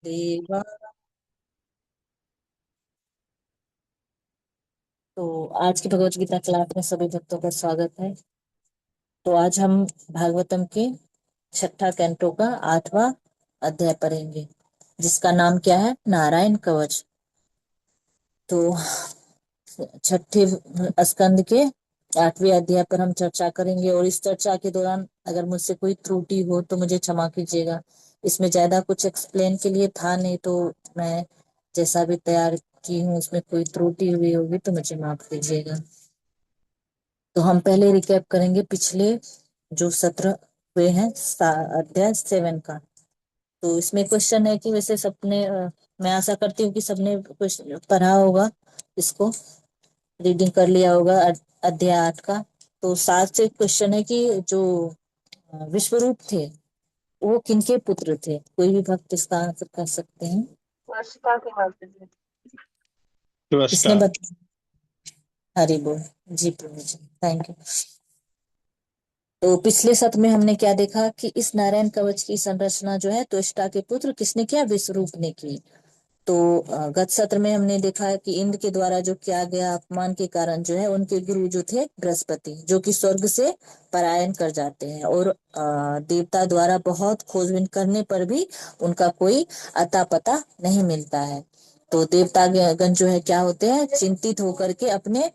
देवा। तो आज की भगवत गीता क्लास में सभी भक्तों का स्वागत है। तो आज हम भागवतम के छठा कैंटो का 8वां अध्याय पढ़ेंगे, जिसका नाम क्या है, नारायण कवच। तो छठे स्कंद के 8वें अध्याय पर हम चर्चा करेंगे, और इस चर्चा के दौरान अगर मुझसे कोई त्रुटि हो तो मुझे क्षमा कीजिएगा। इसमें ज्यादा कुछ एक्सप्लेन के लिए था नहीं, तो मैं जैसा भी तैयार की हूँ उसमें कोई त्रुटि हुई होगी तो मुझे माफ कीजिएगा। तो हम पहले रिकैप करेंगे पिछले जो सत्र हुए हैं अध्याय 7 का। तो इसमें क्वेश्चन है कि वैसे सबने मैं आशा करती हूँ कि सबने पढ़ा होगा, इसको रीडिंग कर लिया होगा अध्याय 8 का। तो 7 से क्वेश्चन है कि जो विश्वरूप थे वो किनके पुत्र थे। कोई भी भक्त इसका आंसर कर सकते हैं। वर्षिका के नाम से थे। किसने नमस्कार। बता। हरि बोल। जी प्रभु जी, थैंक यू। तो पिछले सत्र में हमने क्या देखा कि इस नारायण कवच की संरचना जो है त्वष्टा के पुत्र किसने किया, विश्वरूप ने की। तो गत सत्र में हमने देखा कि इंद्र के द्वारा जो किया गया अपमान के कारण जो है उनके गुरु जो थे बृहस्पति, जो कि स्वर्ग से पलायन कर जाते हैं, और देवता द्वारा बहुत खोजबीन करने पर भी उनका कोई अता पता नहीं मिलता है। तो देवता गण जो है क्या होते हैं, चिंतित होकर के अपने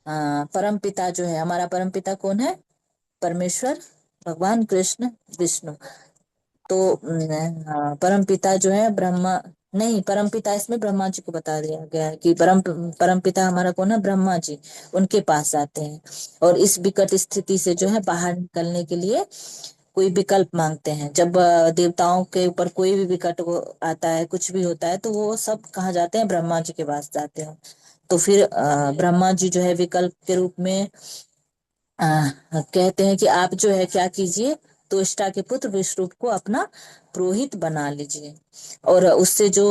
परम पिता जो है, हमारा परम पिता कौन है, परमेश्वर भगवान कृष्ण विष्णु। तो परम पिता जो है ब्रह्मा, नहीं, परम पिता इसमें ब्रह्मा जी को बता दिया गया है कि परम पिता हमारा कौन है, ब्रह्मा जी। उनके पास जाते हैं और इस विकट स्थिति से जो है बाहर निकलने के लिए कोई विकल्प मांगते हैं। जब देवताओं के ऊपर कोई भी विकट आता है, कुछ भी होता है, तो वो सब कहाँ जाते हैं, ब्रह्मा जी के पास जाते हैं। तो फिर ब्रह्मा जी जो है विकल्प के रूप में कहते हैं कि आप जो है क्या कीजिए, त्वष्टा के पुत्र विश्वरूप को अपना पुरोहित बना लीजिए, और उससे जो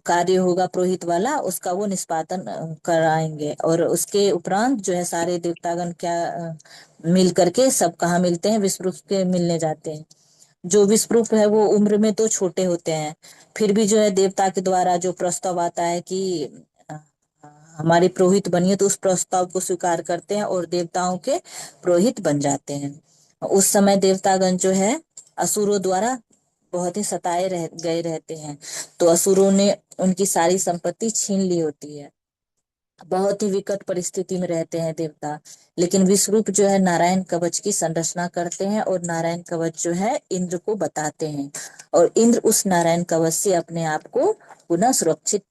कार्य होगा पुरोहित वाला, उसका वो निष्पादन कराएंगे। और उसके उपरांत जो है सारे देवतागण क्या मिल करके सब कहाँ मिलते हैं, विश्वरूप के मिलने जाते हैं। जो विश्वरूप है वो उम्र में तो छोटे होते हैं, फिर भी जो है देवता के द्वारा जो प्रस्ताव आता है कि अ, हमारे पुरोहित बनिए, तो उस प्रस्ताव को स्वीकार करते हैं और देवताओं के पुरोहित बन जाते हैं। उस समय देवतागण जो है असुरों द्वारा बहुत ही सताए रह गए रहते हैं। तो असुरों ने उनकी सारी संपत्ति छीन ली होती है। बहुत ही विकट परिस्थिति में रहते हैं देवता। लेकिन विश्वरूप जो है नारायण कवच की संरचना करते हैं, और नारायण कवच जो है इंद्र को बताते हैं, और इंद्र उस नारायण कवच से अपने आप को पुनः सुरक्षित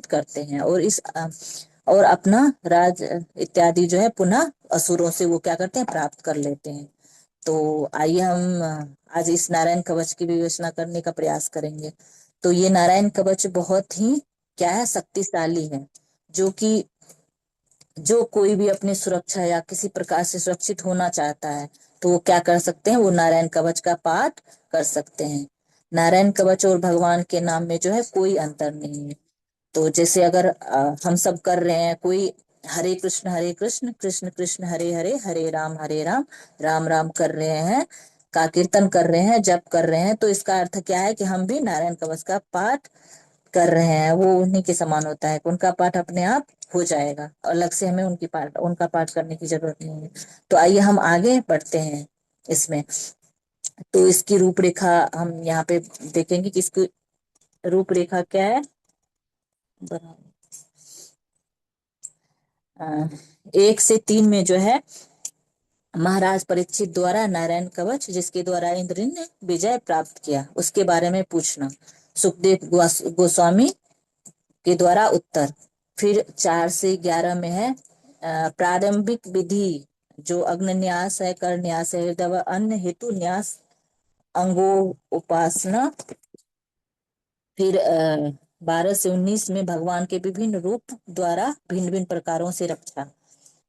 करते हैं, और और अपना राज इत्यादि जो है पुनः असुरों से वो क्या करते हैं, प्राप्त कर लेते हैं। तो आइए हम आज इस नारायण कवच की विवेचना करने का प्रयास करेंगे। तो ये नारायण कवच बहुत ही क्या है, शक्तिशाली है। जो कि जो कोई भी अपनी सुरक्षा या किसी प्रकार से सुरक्षित होना चाहता है, तो वो क्या कर सकते हैं, वो नारायण कवच का पाठ कर सकते हैं। नारायण कवच और भगवान के नाम में जो है कोई अंतर नहीं है। तो जैसे अगर हम सब कर रहे हैं, कोई हरे कृष्ण कृष्ण कृष्ण हरे हरे, हरे राम राम राम कर रहे हैं, का कीर्तन कर रहे हैं, जप कर रहे हैं, तो इसका अर्थ क्या है कि हम भी नारायण कवच का पाठ कर रहे हैं। वो उन्हीं के समान होता है, उनका पाठ अपने आप हो जाएगा, अलग से हमें उनका पाठ करने की जरूरत नहीं है। तो आइए हम आगे बढ़ते हैं इसमें। तो इसकी रूपरेखा हम यहाँ पे देखेंगे कि इसकी रूपरेखा क्या है। अ, 1 से 3 में जो है महाराज परीक्षित द्वारा नारायण कवच जिसके द्वारा इंद्र ने विजय प्राप्त किया उसके बारे में पूछना। सुखदेव गोस्वामी के द्वारा उत्तर। फिर 4 से 11 में है प्रारंभिक विधि, जो अग्नि न्यास है, कर न्यास है, हृदय व अन्य हेतु न्यास, अंगो उपासना। फिर 12 से 19 में भगवान के विभिन्न रूप द्वारा भिन्न भिन्न प्रकारों से रक्षा।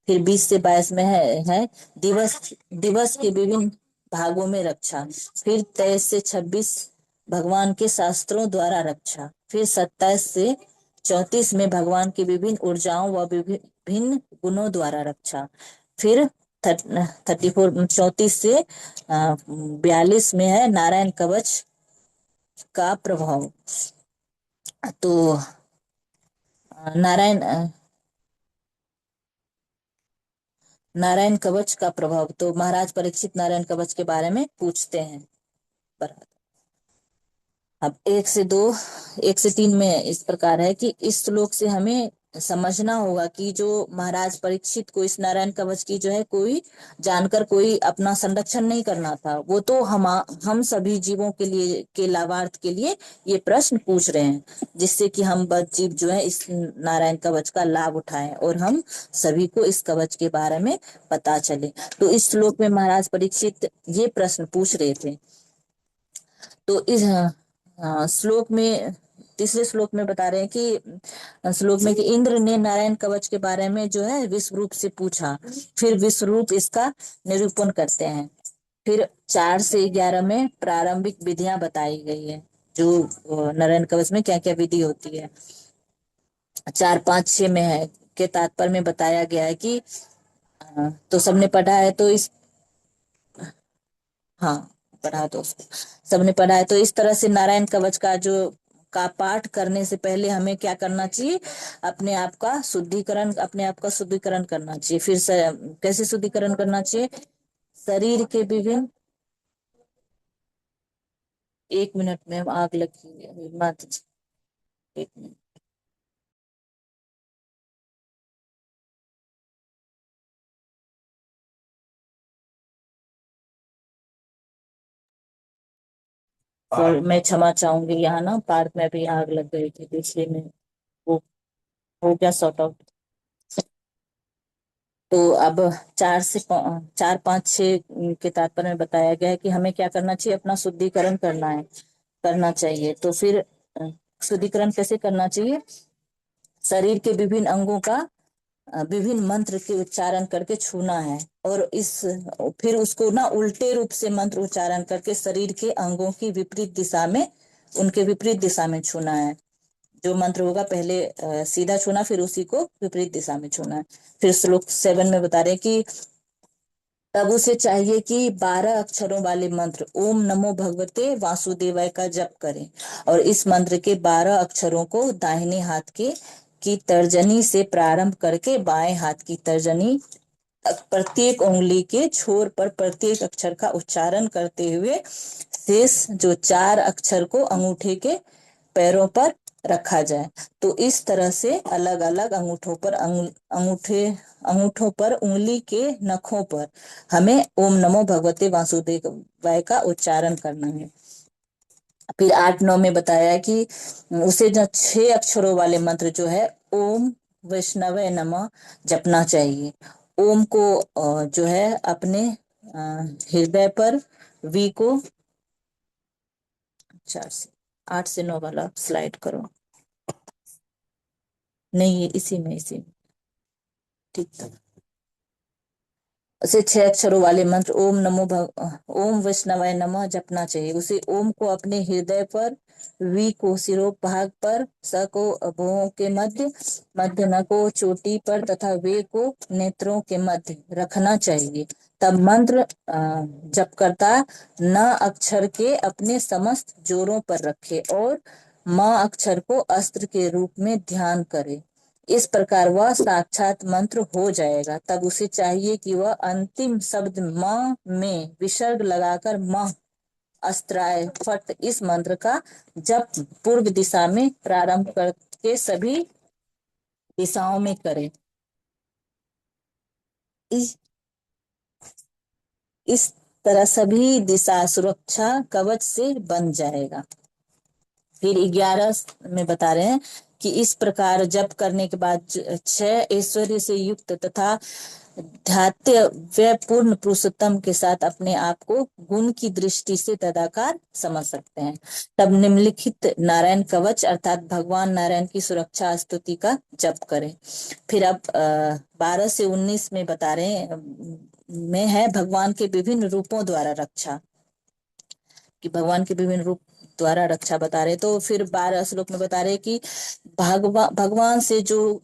फिर 20 से 22 में है दिवस दिवस के विभिन्न भागों में रक्षा। फिर 23 से 26 भगवान के शास्त्रों द्वारा रक्षा। फिर 27 से 34 में भगवान की विभिन्न ऊर्जाओं व विभिन्न गुणों द्वारा रक्षा। फिर 34 34 से 42 में है नारायण कवच का प्रभाव। तो नारायण नारायण कवच का प्रभाव, तो महाराज परीक्षित नारायण कवच के बारे में पूछते हैं। अब 1 से 3 में इस प्रकार है कि इस श्लोक से हमें समझना होगा कि जो महाराज परीक्षित को इस नारायण कवच की जो है कोई जानकर कोई अपना संरक्षण नहीं करना था, वो तो हम सभी जीवों के लिए के लाभार्थ के लिए ये प्रश्न पूछ रहे हैं, जिससे कि हम बद जीव जो है इस नारायण कवच का लाभ उठाएं और हम सभी को इस कवच के बारे में पता चले। तो इस श्लोक में महाराज परीक्षित ये प्रश्न पूछ रहे थे। तो इस श्लोक में, तीसरे श्लोक में बता रहे हैं कि श्लोक में कि इंद्र ने नारायण कवच के बारे में जो है विश्वरूप से पूछा, फिर विश्वरूप इसका निरूपण करते हैं। फिर 4 से 11 में प्रारंभिक विधियां बताई गई है, जो नारायण कवच में क्या क्या विधि होती है। 4, 5, 6 में है के तात्पर्य में बताया गया है कि तो सबने पढ़ा है तो इस, हाँ पढ़ा तो उसको, सबने पढ़ा है। तो इस तरह से नारायण कवच का पाठ करने से पहले हमें क्या करना चाहिए, अपने आप का शुद्धिकरण करना चाहिए। फिर कैसे शुद्धिकरण करना चाहिए, शरीर के विभिन्न, 1 मिनट में आग लगी है, मत, 1 मिनट। और मैं क्षमा चाहूंगी, यहाँ ना पार्क में भी आग लग गई थी, तो इसलिए मैं वो हो गया सॉर्ट आउट। तो अब 4, 5, 6 के तात्पर्य में बताया गया है कि हमें क्या करना चाहिए, अपना शुद्धिकरण करना चाहिए। तो फिर शुद्धिकरण कैसे करना चाहिए, शरीर के विभिन्न अंगों का विभिन्न मंत्र के उच्चारण करके छूना है, और इस फिर उसको ना उल्टे रूप से मंत्र उच्चारण करके शरीर के अंगों की विपरीत दिशा में, उनके विपरीत दिशा में छूना है। जो मंत्र होगा पहले सीधा छूना, फिर उसी को विपरीत दिशा में छूना है। फिर श्लोक 7 में बता रहे हैं कि तब उसे चाहिए कि 12 अक्षरों वाले मंत्र ओम नमो भगवते वासुदेवाय का जप करें, और इस मंत्र के 12 अक्षरों को दाहिने हाथ के की तर्जनी से प्रारंभ करके बाएं हाथ की तर्जनी तक प्रत्येक उंगली के छोर पर प्रत्येक अक्षर का उच्चारण करते हुए शेष जो 4 अक्षर को अंगूठे के पैरों पर रखा जाए। तो इस तरह से अलग अलग अंगूठों पर उंगली के नखों पर हमें ओम नमो भगवते वासुदेवाय का उच्चारण करना है। फिर 8, 9 में बताया है कि उसे जो 6 अक्षरों वाले मंत्र जो है ओम वैष्णवे नमः जपना चाहिए। ओम को जो है अपने हृदय पर, वी को 8 से 9 वाला स्लाइड करो, नहीं ये इसी में ठीक था। उसे 6 अक्षरों वाले मंत्र ओम वैष्णवाय नमः जपना चाहिए। उसे ओम को अपने हृदय पर, वी को सिरों भाग पर, स को भुवों के मध्य न को चोटी पर तथा वे को नेत्रों के मध्य रखना चाहिए। तब मंत्र जपकर्ता न अक्षर के अपने समस्त जोरों पर रखे और माँ अक्षर को अस्त्र के रूप में ध्यान करे। इस प्रकार वह साक्षात मंत्र हो जाएगा। तब उसे चाहिए कि वह अंतिम शब्द म में विसर्ग लगाकर मह अस्त्राय फट इस मंत्र का जप पूर्व दिशा में प्रारंभ करके सभी दिशाओं में करे। इस, इस तरह सभी दिशा सुरक्षा कवच से बन जाएगा। फिर 11 में बता रहे हैं कि इस प्रकार जप करने के बाद 6 ऐश्वर्य से युक्त तथा ध्यातव्य पूर्ण पुरुषोत्तम के साथ अपने आप को गुण की दृष्टि से तदाकार समझ सकते हैं। तब निम्नलिखित नारायण कवच अर्थात भगवान नारायण की सुरक्षा स्तुति का जप करें। फिर अब 12 से 19 में बता रहे हैं, में है भगवान के विभिन्न रूपों द्वारा रक्षा, कि भगवान के विभिन्न रूप द्वारा रक्षा बता रहे। तो फिर 12 श्लोक में बता रहे कि भगवान से जो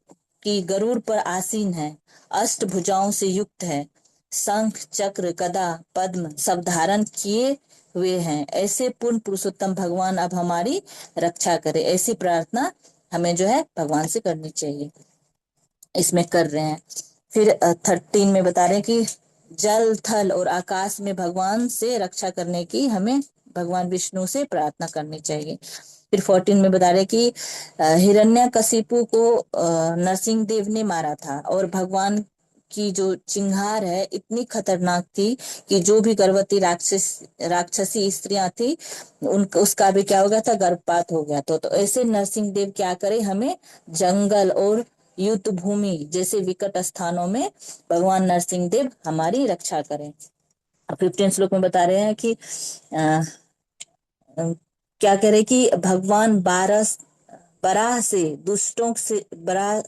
कि गरुड़ पर आसीन है, अष्ट भुजाओं से युक्त है, शंख चक्र गदा पद्म सब धारण किए हुए हैं, ऐसे पूर्ण पुरुषोत्तम भगवान अब हमारी रक्षा करे, ऐसी प्रार्थना हमें जो है भगवान से करनी चाहिए। इसमें कर रहे हैं। फिर 13 में बता रहे हैं कि जल थल और आकाश में भगवान से रक्षा करने की हमें भगवान विष्णु से प्रार्थना करनी चाहिए। फिर 14 में बता रहे कि हिरण्यकशिपु को नरसिंह देव ने मारा था, और भगवान की जो चिंगार है इतनी खतरनाक थी कि जो भी गर्भवती राक्षसी स्त्रियां थी उन उसका भी क्या हो गया था, गर्भपात हो गया। तो ऐसे नरसिंह देव क्या करे, हमें जंगल और युद्ध भूमि जैसे विकट स्थानों में भगवान नरसिंह देव हमारी रक्षा करें। 15 श्लोक में बता रहे हैं कि अ, क्या करे कि भगवान बराह से दुष्टों से बराह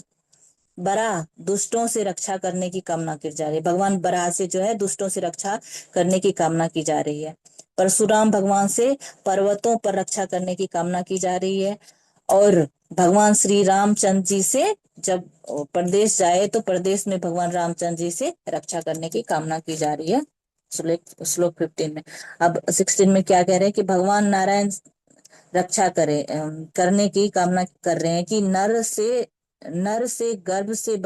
बराह दुष्टों से रक्षा करने की कामना की जा रही है। भगवान बराह से जो है दुष्टों से रक्षा करने की कामना की जा रही है। परशुराम भगवान से पर्वतों पर रक्षा करने की कामना की जा रही है। और भगवान श्री रामचंद्र जी से जब प्रदेश जाए तो प्रदेश में भगवान रामचंद्र जी से रक्षा करने की कामना की जा रही है। श्लोक 15 में। अब 16 में क्या कह रहे हैं कि भगवान नारायण रक्षा करने की कामना कर रहे हैं कि नर से गर्भ से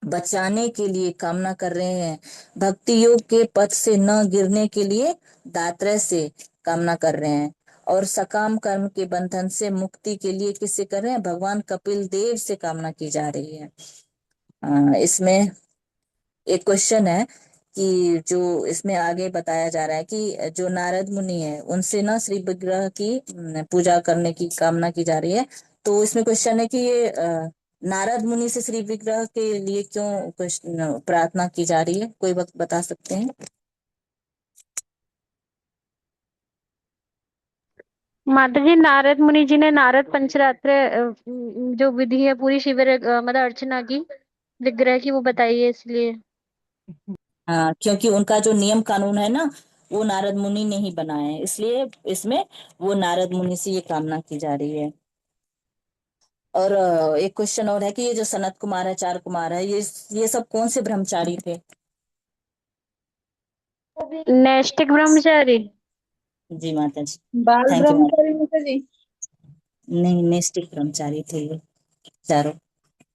बचाने के लिए कामना कर रहे हैं। भक्ति योग के पथ से न गिरने के लिए दात्रय से कामना कर रहे हैं। और सकाम कर्म के बंधन से मुक्ति के लिए किससे कर रहे हैं, भगवान कपिल देव से कामना की जा रही है। इसमें एक क्वेश्चन है कि जो इसमें आगे बताया जा रहा है कि जो नारद मुनि है उनसे ना श्री विग्रह की पूजा करने की कामना की जा रही है। तो इसमें क्वेश्चन है कि ये नारद मुनि से श्री विग्रह के लिए क्यों प्रार्थना की जा रही है, कोई वक्त बता सकते हैं? माता जी, नारद मुनि जी ने नारद पंचरात्र जो विधि है पूरी शिविर मतलब अर्चना की विग्रह की वो बताई है इसलिए। हाँ, क्योंकि उनका जो नियम कानून है ना वो नारद मुनि ने ही बनाए हैं, इसलिए इसमें वो नारद मुनि से ये कामना की जा रही है। और एक क्वेश्चन और है कि ये जो सनत कुमार है, चार कुमार है, ये सब कौन से ब्रह्मचारी थे? नैष्टिक ब्रह्मचारी। जी माता जी। बाल थैंक यू माता। ब्रह्मचारी माता जी। नहीं, नैष्टिक ब्रह्मचारी थे ये चारों।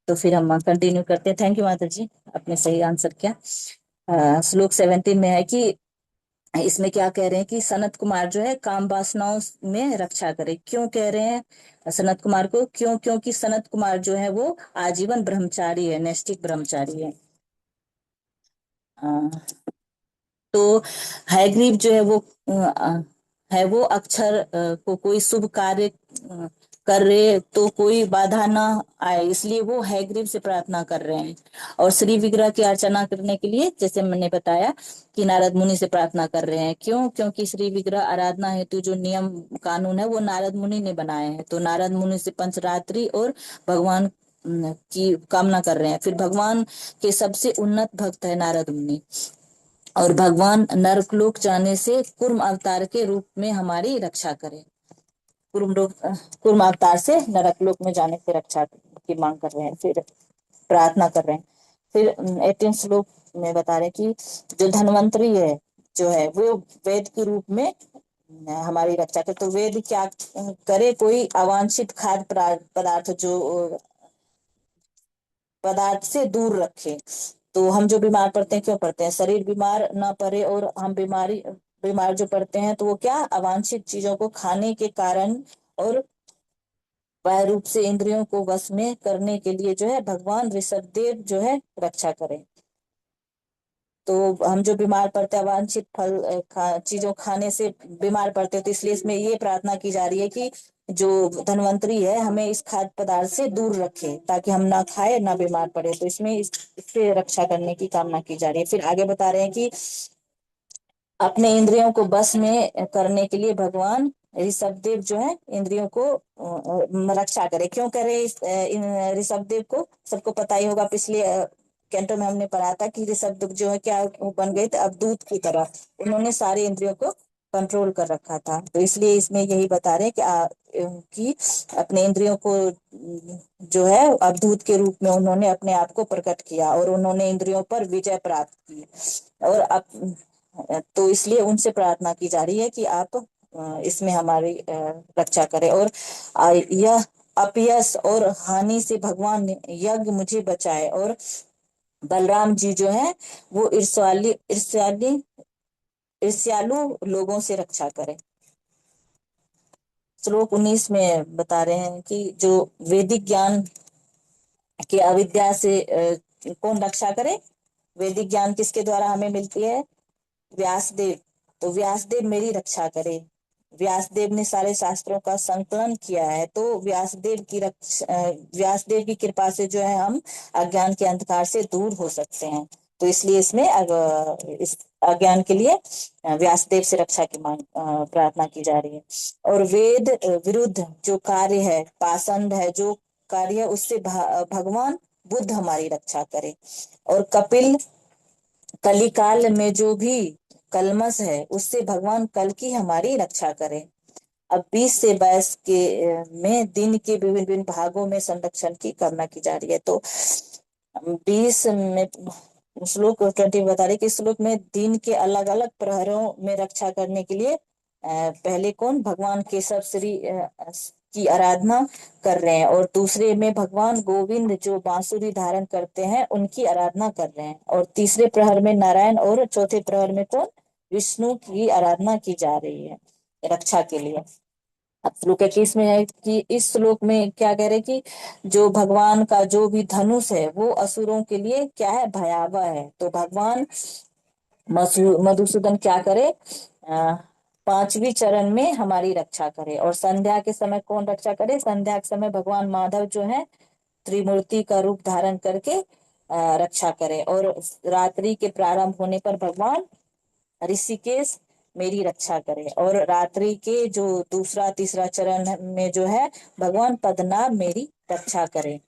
तो फिर हम कंटिन्यू करते हैं। थैंक यू माता जी, आपने सही आंसर किया। श्लोक 17 में है कि इसमें क्या कह रहे हैं कि सनत कुमार जो है काम वासनाओं में रक्षा करे। क्यों कह रहे हैं सनत कुमार को? क्योंकि सनत कुमार जो है वो आजीवन ब्रह्मचारी है, नैष्टिक ब्रह्मचारी है। तो हैग्रीव जो है वो है वो अक्षर को कोई शुभ कार्य कर रहे तो कोई बाधा ना आए, इसलिए वो हैग्रीव से प्रार्थना कर रहे हैं। और श्री विग्रह की अर्चना करने के लिए जैसे मैंने बताया कि नारद मुनि से प्रार्थना कर रहे हैं। क्योंकि श्री विग्रह आराधना हेतु जो नियम कानून है वो नारद मुनि ने बनाए हैं। तो नारद मुनि से पंचरात्रि और भगवान की कामना कर रहे हैं। फिर भगवान के सबसे उन्नत भक्त है नारद मुनि, और भगवान नरकलोक जाने से कूर्म अवतार के रूप में हमारी रक्षा करें। कूर्म अवतार से नरकलोक में जाने से रक्षा की मांग कर रहे हैं, फिर प्रार्थना कर रहे हैं। फिर 18 श्लोक में बता रहे हैं कि जो धन्वंतरी है जो है वो वेद के रूप में हमारी रक्षा करे। तो वेद क्या करे, कोई अवांछित खाद्य पदार्थ जो पदार्थ से दूर रखे। तो हम जो बीमार पड़ते हैं, क्यों पड़ते हैं, शरीर बीमार ना पड़े, और हम बीमार जो पड़ते हैं तो वो क्या अवांछित चीजों को खाने के कारण और बाह्य रूप से इंद्रियों को वश में करने के लिए जो है भगवान ऋषभ देव जो है रक्षा करें। तो हम जो बीमार पड़ते हैं अवांछित चीजों खाने से बीमार पड़ते हैं, तो इसलिए इसमें ये प्रार्थना की जा रही है कि जो धनवंतरी है हमें इस खाद्य पदार्थ से दूर रखे ताकि हम ना खाए ना बीमार पड़े। तो इसमें इससे रक्षा करने की कामना की जा रही है। फिर आगे बता रहे हैं कि अपने इंद्रियों को बस में करने के लिए भगवान ऋषभ देव जो है इंद्रियों को रक्षा करे। क्यों करे ऋषभ देव को? सबको पता ही होगा, पिछले कैंटो में हमने पढ़ा था कि ऋषभ देव जो है क्या बन गए थे, अब दूत की तरह उन्होंने सारे इंद्रियों को कंट्रोल कर रखा था। तो इसलिए इसमें यही बता रहे हैं कि अपने इंद्रियों को जो है अवधूत के रूप में उन्होंने अपने आप को प्रकट किया और उन्होंने इंद्रियों पर विजय प्राप्त की। और अब तो इसलिए उनसे प्रार्थना की जा रही है कि आप इसमें हमारी रक्षा करें। और यह अपयश और हानि से भगवान यज्ञ मुझे बचाए, और बलराम जी जो है वो ईर्ष्यालु लोगों से रक्षा करें। श्लोक 19 में बता रहे हैं कि जो वैदिक ज्ञान की अविद्या से कौन रक्षा करे। वैदिक ज्ञान किसके द्वारा हमें मिलती है? व्यासदेव। तो व्यासदेव मेरी रक्षा करे। व्यासदेव ने सारे शास्त्रों का संकलन किया है, तो व्यासदेव की कृपा से जो है हम अज्ञान के अंधकार से दूर हो सकते हैं। तो इसलिए इसमें इस अज्ञान के लिए व्यासदेव से रक्षा की मांग प्रार्थना की जा रही है। और वेद विरुद्ध जो कार्य है, पाषंड है जो कार्य, उससे भगवान बुद्ध हमारी रक्षा करे। और कपिल कलिकाल में जो भी कलमश है उससे भगवान कल की हमारी रक्षा करे। अब 20 से 22 के में दिन के विभिन्न विभिन्न भागों में संरक्षण की कामना की जा रही है। तो 20 में श्लोक 20 बता रहे कि श्लोक में दिन के अलग अलग प्रहरों में रक्षा करने के लिए पहले कौन? भगवान केशव श्री की आराधना कर रहे हैं, और दूसरे में भगवान गोविंद जो बांसुरी धारण करते हैं उनकी आराधना कर रहे हैं, और तीसरे प्रहर में नारायण, और चौथे प्रहर में कौन? विष्णु की आराधना की जा रही है रक्षा के लिए। अब श्लोक 21 में है कि इस श्लोक में क्या कह रहे कि जो भगवान का जो भी धनुष है वो असुरों के लिए क्या है? भयावह है। तो भगवान मधुसूदन क्या करे? पांचवी चरण में हमारी रक्षा करे। और संध्या के समय कौन रक्षा करे? संध्या के समय भगवान माधव जो है त्रिमूर्ति का रूप धारण करके रक्षा करे। और रात्रि के प्रारंभ होने पर भगवान ऋषिकेश मेरी रक्षा करे। और रात्रि के जो दूसरा तीसरा चरण में जो है भगवान पद्मनाभ मेरी रक्षा करे।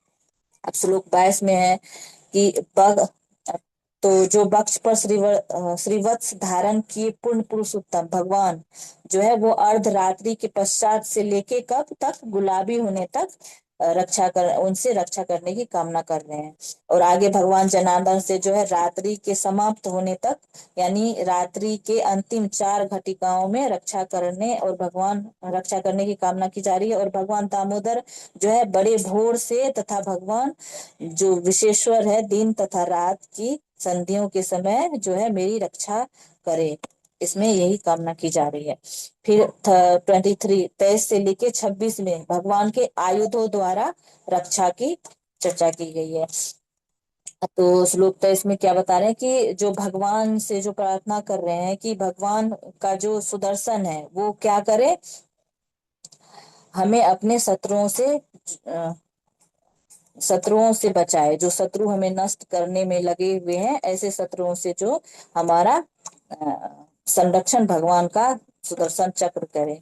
अब श्लोक 22 में है कि तो जो वक्ष पर श्रीवत्स धारण किए पूर्ण पुरुषोत्तम भगवान जो है वो अर्धरात्रि के पश्चात से लेके कब तक? गुलाबी होने तक उनसे रक्षा करने की कामना कर रहे हैं। और आगे भगवान जनार्दन से जो है रात्रि के समाप्त होने तक, यानी रात्रि के अंतिम 4 घटिकाओं में रक्षा करने की कामना की जा रही है। और भगवान दामोदर जो है बड़े भोर से, तथा भगवान जो विशेश्वर है दिन तथा रात की संधियों के समय जो है मेरी रक्षा करे। इसमें यही कामना की जा रही है। फिर 23 से लेके 26 में भगवान के आयुधों द्वारा रक्षा की चर्चा की गई है। तो श्लोक 23 में क्या बता रहे हैं कि जो भगवान से जो प्रार्थना कर रहे हैं कि भगवान का जो सुदर्शन है वो क्या करे? हमें अपने शत्रुओं से बचाए। जो शत्रु हमें नष्ट करने में लगे हुए हैं, ऐसे शत्रुओं से जो हमारा संरक्षण भगवान का सुदर्शन चक्र करे।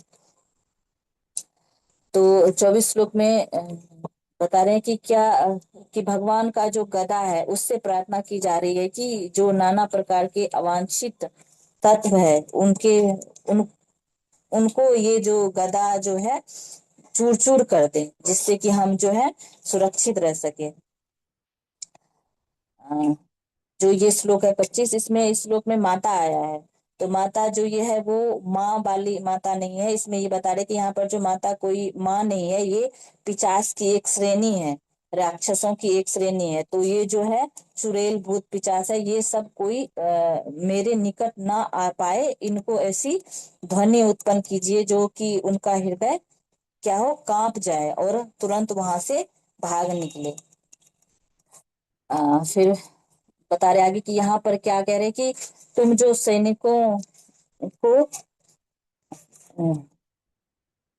तो 24 श्लोक में बता रहे हैं कि कि भगवान का जो गदा है उससे प्रार्थना की जा रही है कि जो नाना प्रकार के अवांछित तत्व है उनको ये जो गदा जो है चूर चूर कर दे, जिससे कि हम जो है सुरक्षित रह सके। जो ये श्लोक है 25, इसमें इस श्लोक में माता आया है। तो माता जो ये है वो माँ वाली माता नहीं है। इसमें ये बता रहे कि यहाँ पर जो माता कोई माँ नहीं है, ये पिशाच की एक श्रेणी है, राक्षसों की एक श्रेणी है। तो ये जो है चुड़ैल भूत पिशाच है, ये सब कोई मेरे निकट ना आ पाए। इनको ऐसी ध्वनि उत्पन्न कीजिए जो कि उनका हृदय क्या हो? कांप जाए और तुरंत वहां से भाग निकले। फिर बता रहे आगे कि यहाँ पर क्या कह रहे कि तुम जो को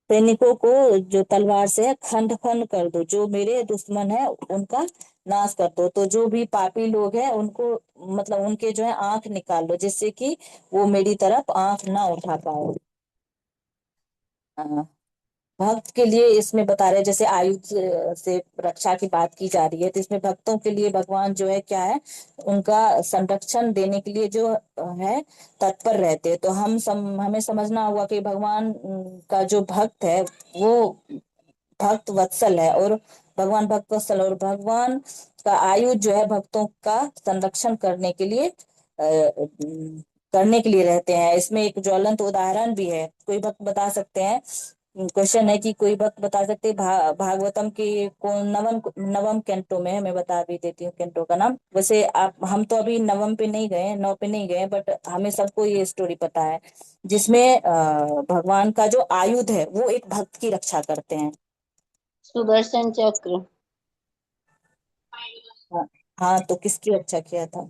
सैनिकों को जो तलवार से है खंड खंड कर दो, जो मेरे दुश्मन है उनका नाश कर दो। तो जो भी पापी लोग हैं उनको मतलब उनके जो है आंख निकाल लो, जिससे कि वो मेरी तरफ आंख ना उठा पाए। भक्त के लिए इसमें बता रहे जैसे आयुध से रक्षा की बात की जा रही है, तो इसमें भक्तों के लिए भगवान जो है क्या है? उनका संरक्षण देने के लिए जो है तत्पर रहते हैं। तो हमें समझना होगा कि भगवान का जो भक्त है वो भक्त वत्सल है, और भगवान भक्त वत्सल, और भगवान का आयुध जो है भक्तों का संरक्षण करने के लिए करने के लिए रहते हैं। इसमें एक ज्वलंत उदाहरण भी है, कोई वक्त बता सकते हैं? क्वेश्चन है कि कोई वक्त बता सकते हैं भागवतम के कौन नवम नवम कैंटो में है? मैं बता भी देती हूँ कैंटो का नाम। वैसे आप, हम तो अभी नवम पे नहीं गए, नौ पे नहीं गए, बट हमें सबको ये स्टोरी पता है, जिसमें भगवान का जो आयुध है वो एक भक्त की रक्षा करते हैं। सुदर्शन चक्र। हाँ, हाँ, तो किसकी रक्षा किया था?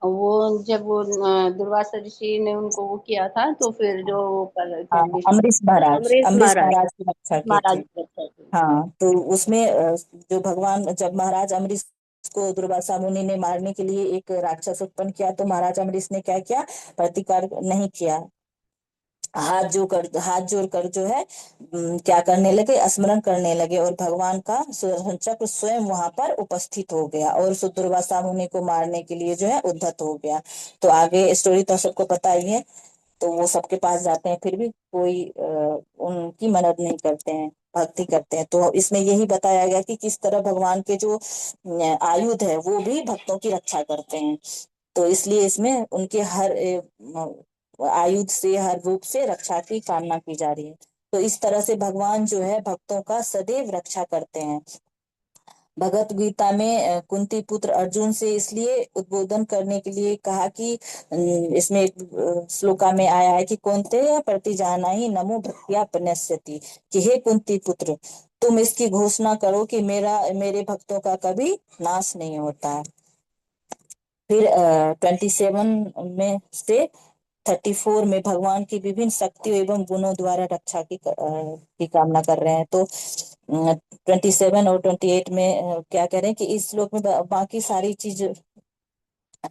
वो जब वो दुर्वासा ऋषि ने उनको वो किया था, तो फिर जो वो कर रहे थे हाँ, अम्बरीश महाराज, अमरीश अम्बरीश महाराज। महाराज की रक्षा की महाराज थी। की रक्षा की। हाँ, तो उसमें जो भगवान, जब महाराज अम्बरीश को दुर्वासा मुनि ने मारने के लिए एक राक्षस उत्पन्न किया, तो महाराज अम्बरीश ने क्या किया? प्रतिकार नहीं किया। हाथ जोड़ कर जो है क्या करने लगे? स्मरण करने लगे, और भगवान का सुदर्शन चक्र स्वयं वहां पर उपस्थित हो गया और उस दुर्वासा मुनि को मारने के लिए जो है उद्धत हो गया। तो आगे स्टोरी तो सबको पता ही है। तो वो सबके पास जाते हैं, फिर भी कोई उनकी मदद नहीं करते हैं, भक्ति करते हैं। तो इसमें यही बताया गया कि किस तरह भगवान के जो आयुध है वो भी भक्तों की रक्षा करते हैं। तो इसलिए इसमें उनके हर आयुध से, हर रूप से रक्षा की कामना की जा रही है। तो इस तरह से भगवान जो है भक्तों का सदैव रक्षा करते हैं। भगवत गीता में कुंती पुत्र अर्जुन से इसलिए उद्बोधन करने के लिए कहा कि इसमें एक श्लोका में आया है कि कौन्तेय प्रतिजानाहि नमो भक्त्या प्रणश्यति, कि हे कुंती पुत्र, तुम इसकी घोषणा करो कि मेरे भक्तों का कभी नाश नहीं होता है। फिर 27 में से 34 में भगवान की विभिन्न शक्तियों एवं गुणों द्वारा रक्षा की कामना कर रहे हैं। तो 27 और 28 में क्या कह रहे हैं कि इस श्लोक में बाकी सारी चीज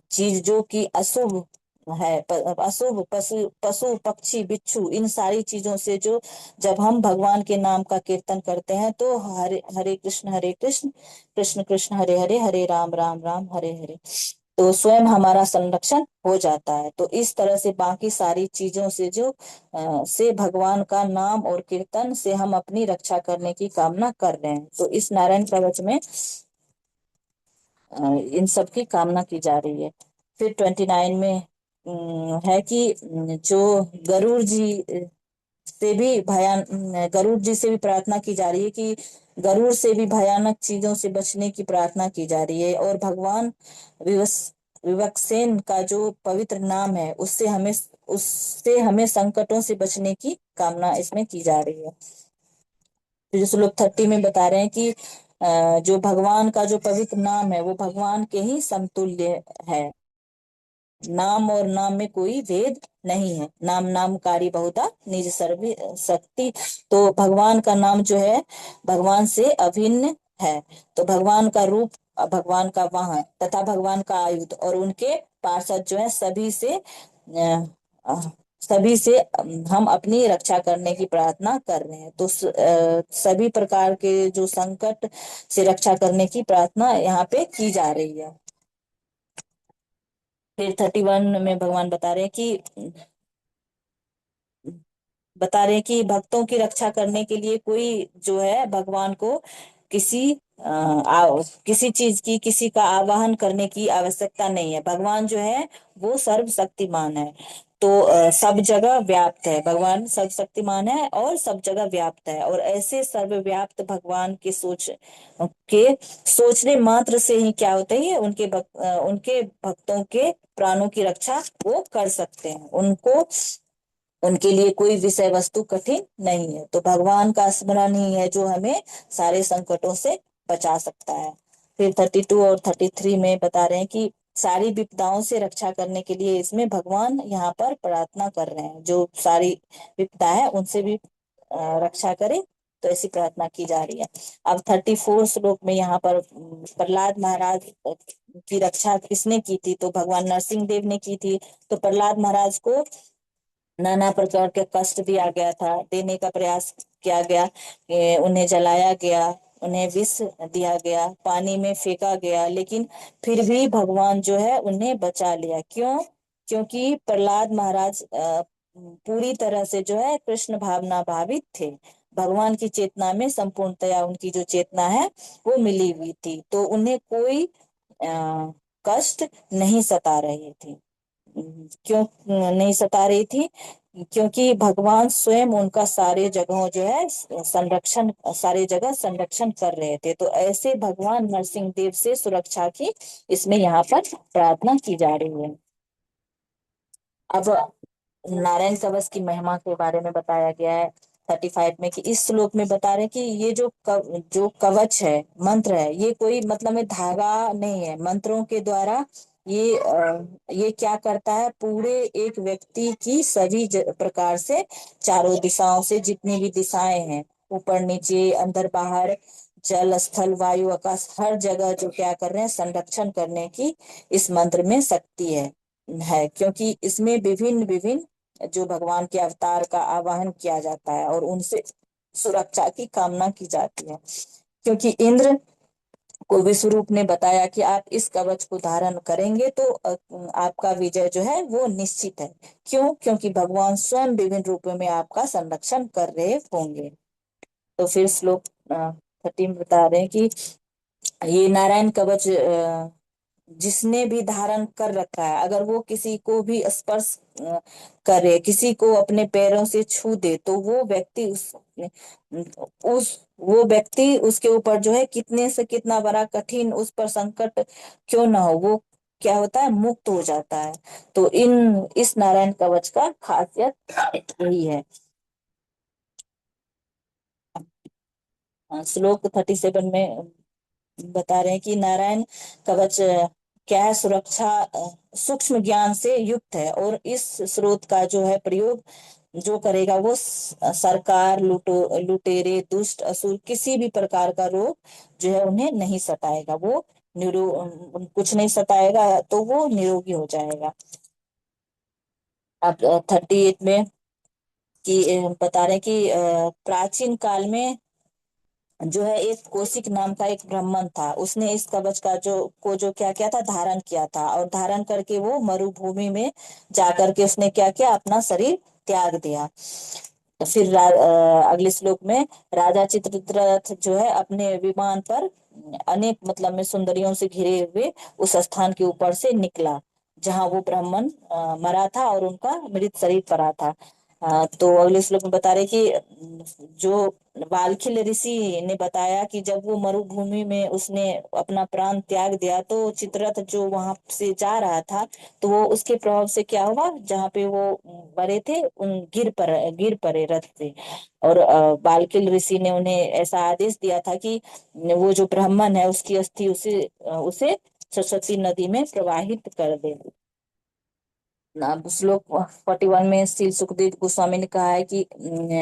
चीज जो कि अशुभ है, अशुभ पशु पशु पक्षी बिच्छू, इन सारी चीजों से जो, जब हम भगवान के नाम का कीर्तन करते हैं तो हरे हरे कृष्ण कृष्ण कृष्ण हरे हरे, हरे राम राम राम हरे हरे, तो स्वयं हमारा संरक्षण हो जाता है। तो इस तरह से बाकी सारी चीजों से जो से भगवान का नाम और कीर्तन से हम अपनी रक्षा करने की कामना कर रहे हैं। तो इस नारायण कवच में इन सब की कामना की जा रही है। फिर 29 में है कि जो गरुड़ जी से भी गरुड़ जी से भी प्रार्थना की जा रही है कि गरुड़ से भी भयानक चीजों से बचने की प्रार्थना की जा रही है, और भगवान विवस विवक्षेन का जो पवित्र नाम है उससे हमें संकटों से बचने की कामना इसमें की जा रही है। तो जो श्लोक 30 में बता रहे हैं कि जो भगवान का जो पवित्र नाम है वो भगवान के ही समतुल्य है। नाम और नाम में कोई भेद नहीं है। नाम नामकारी बहुधा निज सर्व शक्ति, तो भगवान का नाम जो है भगवान से अभिन्न है। तो भगवान का रूप, भगवान का वाहन तथा भगवान का आयुध और उनके पार्षद जो है सभी से हम अपनी रक्षा करने की प्रार्थना कर रहे हैं। तो सभी प्रकार के जो संकट से रक्षा करने की प्रार्थना यहाँ पे की जा रही है। फिर 31 में भगवान बता रहे हैं कि भक्तों की रक्षा करने के लिए कोई जो है भगवान को किसी किसी चीज की, किसी का आवाहन करने की आवश्यकता नहीं है। भगवान जो है वो सर्वशक्तिमान है। तो सब जगह व्याप्त है, भगवान सर्वशक्तिमान है और सब जगह व्याप्त है। और ऐसे सर्वव्याप्त भगवान के सोचने मात्र से ही क्या होता है, उनके भक्तों के प्राणों की रक्षा वो कर सकते हैं। उनके लिए कोई विषय वस्तु कठिन नहीं है। तो भगवान का स्मरण ही है जो हमें सारे संकटों से बचा सकता है। फिर 32 और 33 में बता रहे हैं कि सारी विपदाओं से रक्षा करने के लिए इसमें भगवान यहाँ पर प्रार्थना कर रहे हैं, जो सारी विपदा है उनसे भी रक्षा करे, तो ऐसी प्रार्थना की जा रही है। अब 34 श्लोक में यहाँ पर प्रहलाद महाराज की रक्षा किसने की थी? तो भगवान नरसिंह देव ने की थी। तो प्रहलाद महाराज को नाना प्रकार के कष्ट दिया गया था, देने का प्रयास किया गया, उन्हें जलाया गया, उन्हें विष दिया गया, पानी में फेंका गया, लेकिन फिर भी भगवान जो है उन्हें बचा लिया। क्यों? क्योंकि प्रहलाद महाराज पूरी तरह से जो है कृष्ण भावना भावित थे। भगवान की चेतना में संपूर्णतया उनकी जो चेतना है वो मिली हुई थी, तो उन्हें कोई कष्ट नहीं सता रही थी। क्यों नहीं सता रही थी? क्योंकि भगवान स्वयं उनका सारे जगहों जो है संरक्षण, सारे जगह संरक्षण कर रहे थे। तो ऐसे भगवान नरसिंह देव से सुरक्षा की इसमें यहाँ पर प्रार्थना की जा रही है। अब नारायण कवच की महिमा के बारे में बताया गया है 35 में, कि इस श्लोक में बता रहे हैं कि ये जो कवच है, मंत्र है, ये कोई मतलब में धागा नहीं है। मंत्रों के द्वारा ये क्या करता है, पूरे एक व्यक्ति की सभी प्रकार से, चारों दिशाओं से जितनी भी दिशाएं हैं, ऊपर नीचे अंदर बाहर, जल स्थल वायु आकाश, हर जगह जो क्या कर रहे हैं, संरक्षण करने की इस मंत्र में शक्ति है। क्योंकि इसमें विभिन्न विभिन्न जो भगवान के अवतार का आवाहन किया जाता है और उनसे सुरक्षा की कामना की जाती है। क्योंकि इंद्र को विश्व रूप ने बताया कि आप इस कवच को धारण करेंगे तो आपका विजय जो है वो निश्चित है। क्यों? क्योंकि भगवान स्वयं विभिन्न रूपों में आपका संरक्षण कर रहे होंगे। तो फिर श्लोक 30 में बता रहे हैं कि ये नारायण कवच जिसने भी धारण कर रखा है, अगर वो किसी को भी स्पर्श करे, किसी को अपने पैरों से छू दे, तो वो व्यक्ति उस वो व्यक्ति उसके ऊपर जो है कितने से कितना बड़ा कठिन उस पर संकट क्यों ना हो, वो क्या होता है, मुक्त हो जाता है। तो इस नारायण कवच का खासियत यही है। श्लोक 37 में बता रहे हैं कि नारायण कवच क्या है, सुरक्षा सूक्ष्म ज्ञान से युक्त है, और इस स्रोत का जो है प्रयोग जो करेगा वो सरकार, लुटेरे, दुष्ट असुर, किसी भी प्रकार का रोग जो है उन्हें नहीं सताएगा। वो कुछ नहीं सताएगा, तो वो निरोगी हो जाएगा। अब 38 में बता रहे हैं कि प्राचीन काल में जो है एक कौशिक नाम का एक ब्राह्मण था, उसने इस कवच का जो क्या किया था, धारण किया था, और धारण करके वो मरुभूमि में जाकर के उसने क्या किया, अपना शरीर त्याग दिया। फिर अगले श्लोक में राजा चित्ररथ जो है अपने विमान पर अनेक मतलब में सुंदरियों से घिरे हुए उस स्थान के ऊपर से निकला जहां वो ब्राह्मण मरा था और उनका मृत शरीर पड़ा था। तो अगले श्लोक में बता रहे कि जो वाल्खिल ऋषि ने बताया कि जब वो मरुभूमि में उसने अपना प्राण त्याग दिया, तो चित्ररथ जो वहां से जा रहा था, तो वो उसके प्रभाव से क्या हुआ, जहाँ पे वो मरे थे उन गिर पड़े रथ से। और बाल्किल ऋषि ने उन्हें ऐसा आदेश दिया था कि वो जो ब्राह्मण है उसकी अस्थि उसे सरस्वती नदी में प्रवाहित कर दे। अब श्लोक 41 में श्री सुखदेव गोस्वामी ने कहा है कि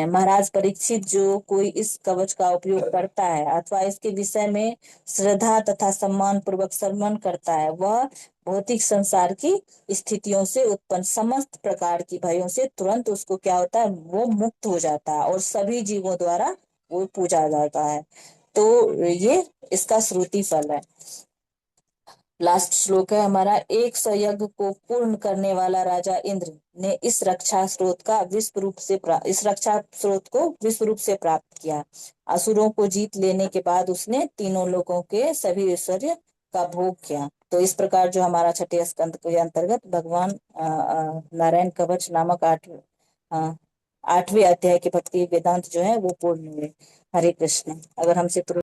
महाराज परीक्षित, जो कोई इस कवच का उपयोग करता है अथवा इसके विषय में श्रद्धा तथा सम्मान पूर्वक श्रवण करता है, वह भौतिक संसार की स्थितियों से उत्पन्न समस्त प्रकार की भयों से तुरंत उसको क्या होता है, वो मुक्त हो जाता है और सभी जीवों द्वारा वो पूजा जाता है। तो ये इसका श्रुति फल है। लास्ट श्लोक है हमारा, 100 यज्ञ को पूर्ण करने वाला राजा इंद्र ने इस रक्षा स्रोत को विश्व रूप से प्राप्त किया। असुरों को जीत लेने के बाद उसने तीनों लोगों के सभी ऐश्वर्य का भोग किया। तो इस प्रकार जो हमारा छठे स्कंद के अंतर्गत भगवान नारायण कवच नामक 8वें अध्याय के भक्ति वेदांत जो है वो पूर्ण हुए। हरे कृष्ण। अगर हमसे